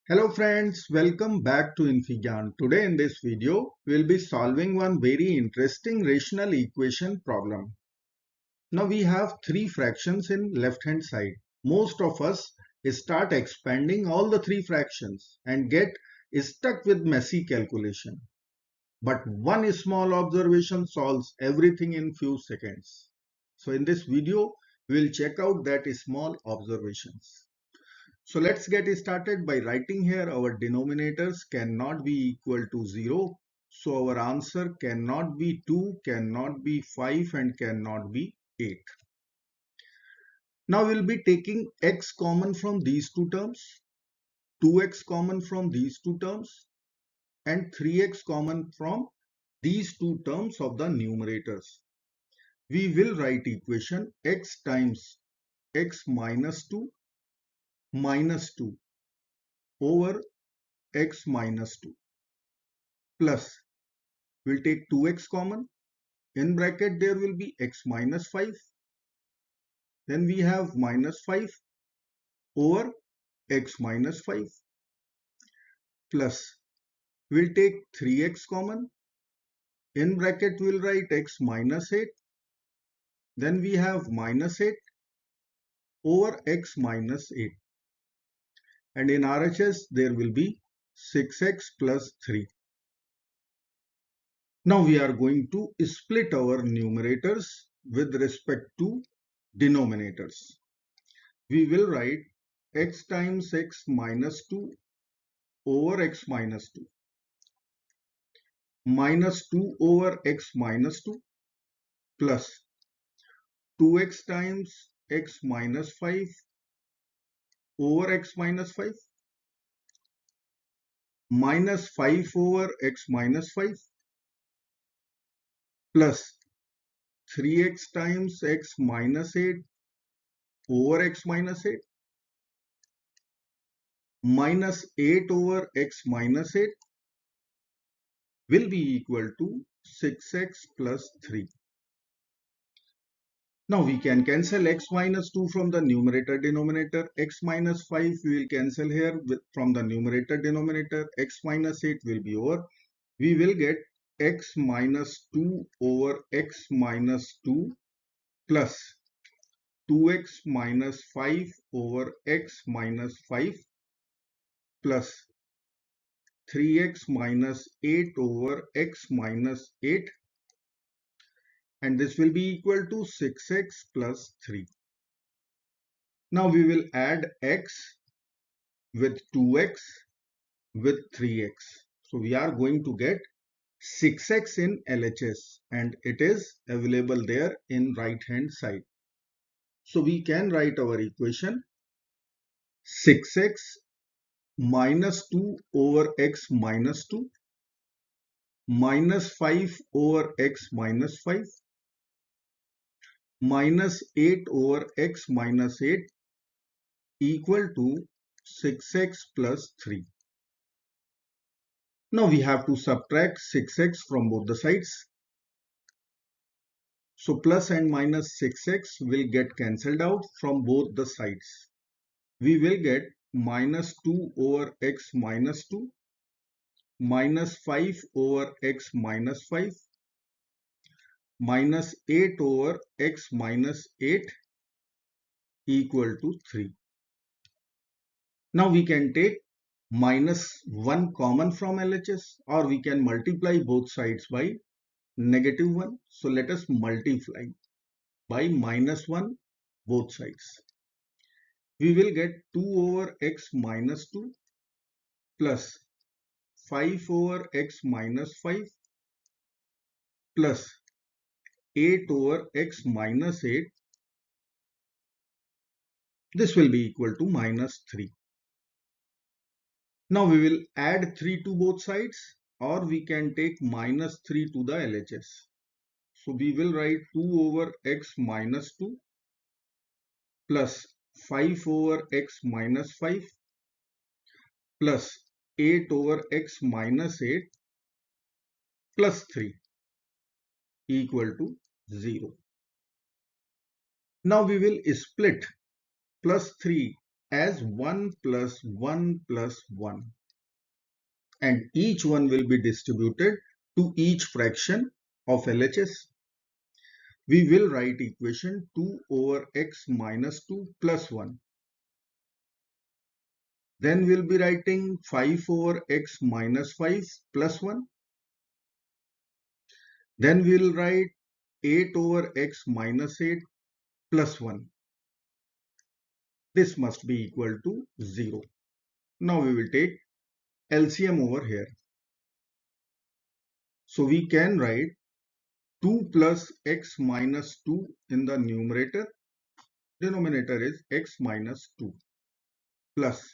Hello friends, welcome back to Infigyan. Today in this video, we'll be solving one very interesting rational equation problem. Now we have three fractions in left hand side. Most of us start expanding all the three fractions and get stuck with messy calculation. But one small observation solves everything in few seconds. So in this video, we'll check out that small observations. So let's get started by writing here our denominators cannot be equal to 0. So our answer cannot be 2, cannot be 5 and cannot be 8. Now we'll be taking x common from these two terms, 2x common from these two terms and 3x common from these two terms of the numerators. We will write equation x times x minus 2 minus 2 over x minus 2 plus we'll take 2x common. In bracket there will be x minus 5. Then we have minus 5 over x minus 5 plus we'll take 3x common. In bracket we'll write x minus 8. Then we have minus 8 over x minus 8. And in RHS there will be 6x plus 3. Now we are going to split our numerators with respect to denominators. We will write x times x minus 2 over x minus 2 minus 2 over x minus 2 plus 2x times x minus 5 over x minus 5 minus 5 over x minus 5 plus 3x times x minus 8 over x minus 8 minus 8 over x minus 8 will be equal to 6x plus 3. Now we can cancel x minus 2 from the numerator denominator. X minus 5 we will cancel here from the numerator denominator. X minus 8 will be over. We will get x minus 2 over x minus 2 plus 2x minus 5 over x minus 5 plus 3x minus 8 over x minus 8, and this will be equal to 6x plus 3. Now we will add x with 2x with 3x. So we are going to get 6x in LHS and it is available there in right hand side. So we can write our equation 6x minus 2 over x minus 2 minus 5 over x minus 5 minus 8 over x minus 8 equal to 6x plus 3. Now we have to subtract 6x from both the sides. So plus and minus 6x will get cancelled out from both the sides. We will get minus 2 over x minus 2 minus 5 over x minus 5 minus 8 over x minus 8 equal to 3. Now we can take minus 1 common from LHS, or we can multiply both sides by negative 1. So let us multiply by minus 1 both sides. We will get 2 over x minus 2 plus 5 over x minus 5 plus 8 over x minus 8. This will be equal to minus 3. Now we will add 3 to both sides, or we can take minus 3 to the LHS. So we will write 2 over x minus 2 plus 5 over x minus 5 plus 8 over x minus 8 plus 3 equal to 0. Now we will split plus 3 as 1 plus 1 plus 1, and each one will be distributed to each fraction of LHS. We will write equation 2 over x minus 2 plus 1. Then we'll be writing 5 over x minus 5 plus 1. Then we'll write 8 over x minus 8 plus 1. This must be equal to 0. Now we will take LCM over here. So we can write 2 plus x minus 2 in the numerator. Denominator is x minus 2 plus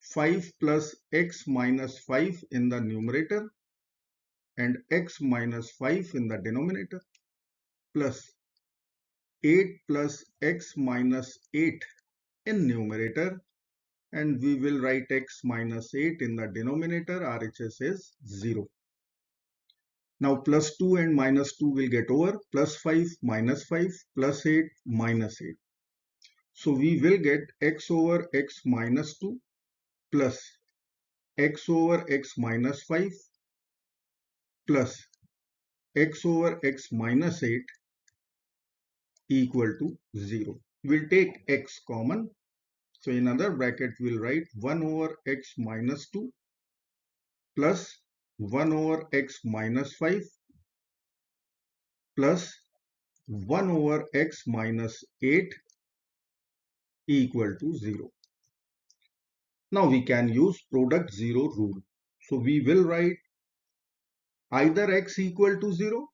5 plus x minus 5 in the numerator and x minus 5 in the denominator plus 8 plus x minus 8 in numerator, and we will write x minus 8 in the denominator. RHS is 0. Now plus 2 and minus 2 will get over, plus 5 minus 5 plus 8 minus 8. So we will get x over x minus 2 plus x over x minus 5 plus x over x minus 8 equal to 0. We'll take x common. So in other bracket we'll write 1 over x minus 2 plus 1 over x minus 5 plus 1 over x minus 8 equal to 0. Now we can use product 0 rule. So we will write either x equal to 0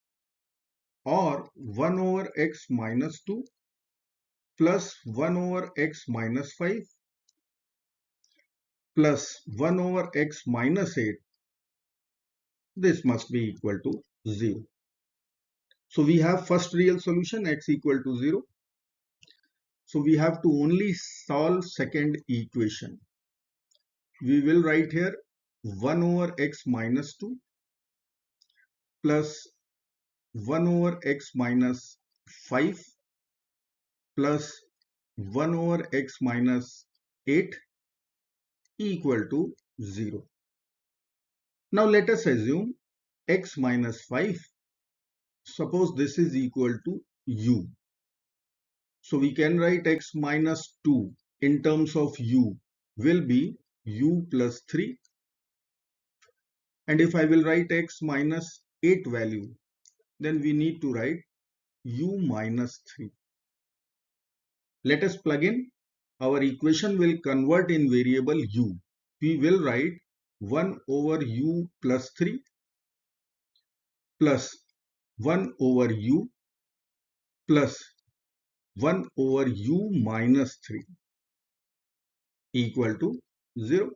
or 1 over x minus 2 plus 1 over x minus 5 plus 1 over x minus 8. This must be equal to 0. So we have first real solution, x equal to 0. So we have to only solve second equation. We will write here 1 over x minus 2 plus 1 over x minus 5 plus 1 over x minus 8 equal to 0. Now let us assume x minus 5. Suppose this is equal to u. So we can write x minus 2 in terms of u will be u plus 3. And if I will write x minus 8 value, then we need to write u minus 3. Let us plug in. Our equation will convert in variable u. We will write 1 over u plus 3 plus 1 over u plus 1 over u minus 3 equal to 0.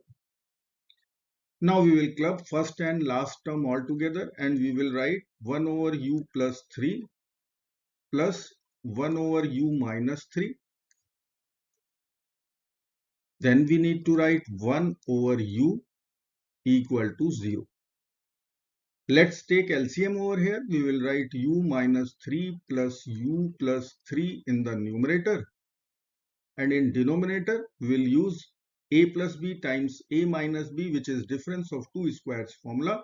Now we will club first and last term all together, and we will write 1 over u plus 3 plus 1 over u minus 3. Then we need to write 1 over u equal to 0. Let's take LCM over here. We will write u minus 3 plus u plus 3 in the numerator, and in denominator we will use a plus b times a minus b, which is difference of two squares formula.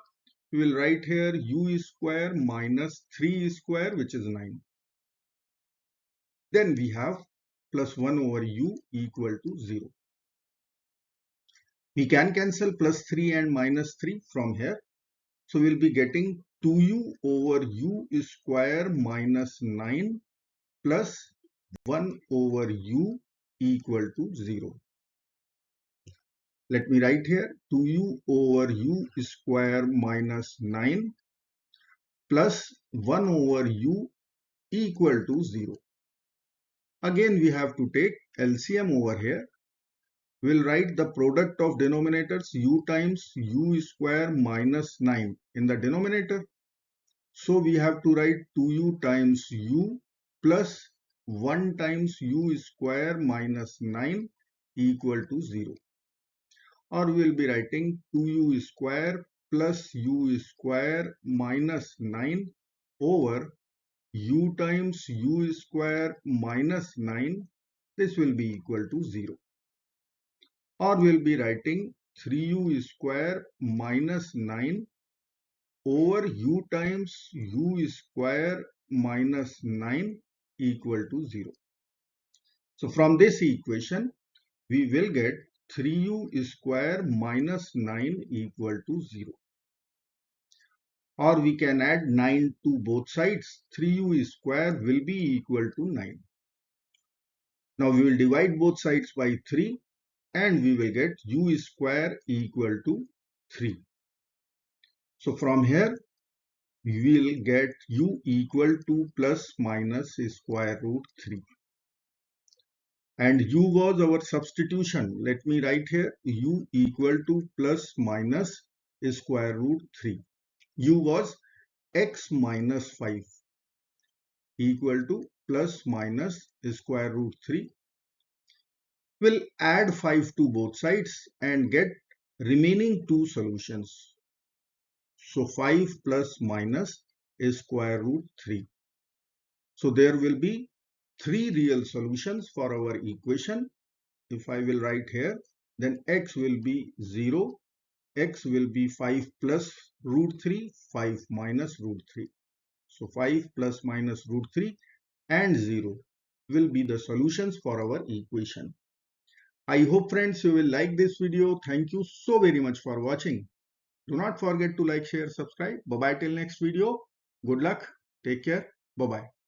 We will write here u square minus 3 square, which is 9. Then we have plus 1 over u equal to 0. We can cancel plus 3 and minus 3 from here. So we'll be getting 2u over u square minus 9 plus 1 over u equal to 0. Let me write here 2u over u square minus 9 plus 1 over u equal to 0. Again we have to take LCM over here. We'll write the product of denominators u times u square minus 9 in the denominator. So we have to write 2u times u plus 1 times u square minus 9 equal to 0. Or we will be writing 2u square plus u square minus 9 over u times u square minus 9. This will be equal to 0. or we'll be writing 3u square minus 9 over u times u square minus 9 equal to 0. So from this equation, we will get 3u square minus 9 equal to 0. Or we can add 9 to both sides. 3u square will be equal to 9. Now we will divide both sides by 3 and we will get u square equal to 3. So from here, we will get u equal to plus minus square root 3. And u was our substitution. Let me write here u equal to plus minus square root 3. U was x minus 5 equal to plus minus square root 3. We'll add 5 to both sides and get remaining two solutions. So 5 plus minus square root 3. So there will be three real solutions for our equation. If I will write here, then x will be 0, x will be 5 plus root 3, 5 minus root 3. So 5 plus minus root 3 and 0 will be the solutions for our equation. I hope friends you will like this video. Thank you so very much for watching. Do not forget to like, share, subscribe. Bye bye till next video. Good luck. Take care. Bye bye.